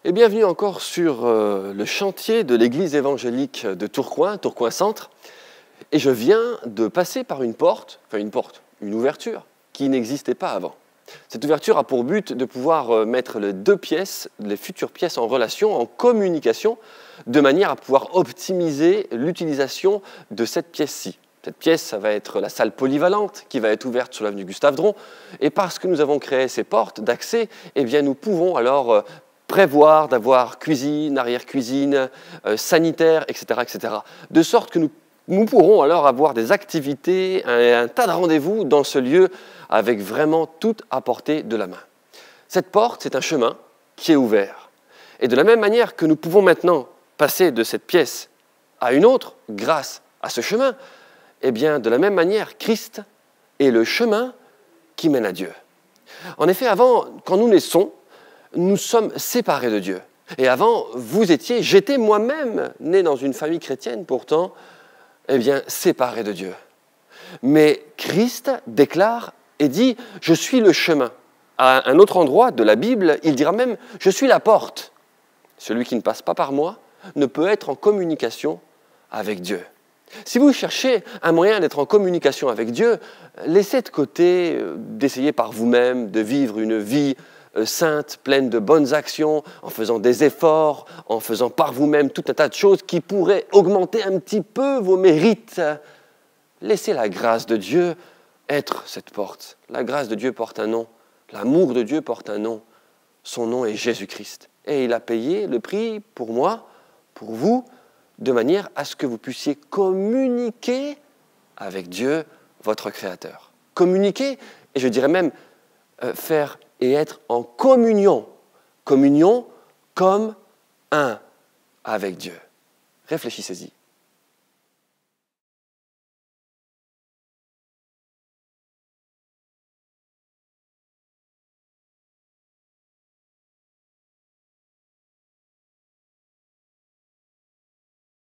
Et bienvenue encore sur le chantier de l'église évangélique de Tourcoing, Tourcoing Centre. Et je viens de passer par une ouverture qui n'existait pas avant. Cette ouverture a pour but de pouvoir mettre les futures pièces en relation, en communication, de manière à pouvoir optimiser l'utilisation de cette pièce-ci. Cette pièce, ça va être la salle polyvalente qui va être ouverte sur l'avenue Gustave Dron. Et parce que nous avons créé ces portes d'accès, eh bien nous pouvons alors prévoir d'avoir cuisine, arrière-cuisine, sanitaire, etc., etc. De sorte que nous pourrons alors avoir des activités, un tas de rendez-vous dans ce lieu avec vraiment tout à portée de la main. Cette porte, c'est un chemin qui est ouvert. Et de la même manière que nous pouvons maintenant passer de cette pièce à une autre grâce à ce chemin, eh bien, de la même manière, Christ est le chemin qui mène à Dieu. En effet, avant, quand nous naissons, nous sommes séparés de Dieu. Et avant, j'étais moi-même né dans une famille chrétienne, pourtant, eh bien, séparé de Dieu. Mais Christ déclare et dit « Je suis le chemin ». À un autre endroit de la Bible, il dira même « Je suis la porte ». Celui qui ne passe pas par moi ne peut être en communication avec Dieu. Si vous cherchez un moyen d'être en communication avec Dieu, laissez de côté d'essayer par vous-même de vivre une vie sainte, pleine de bonnes actions, en faisant des efforts, en faisant par vous-même tout un tas de choses qui pourraient augmenter un petit peu vos mérites. Laissez la grâce de Dieu être cette porte. La grâce de Dieu porte un nom. L'amour de Dieu porte un nom. Son nom est Jésus-Christ. Et il a payé le prix pour moi, pour vous, de manière à ce que vous puissiez communiquer avec Dieu, votre Créateur. Communiquer, et je dirais même faire et être en communion. Communion comme un avec Dieu. Réfléchissez-y.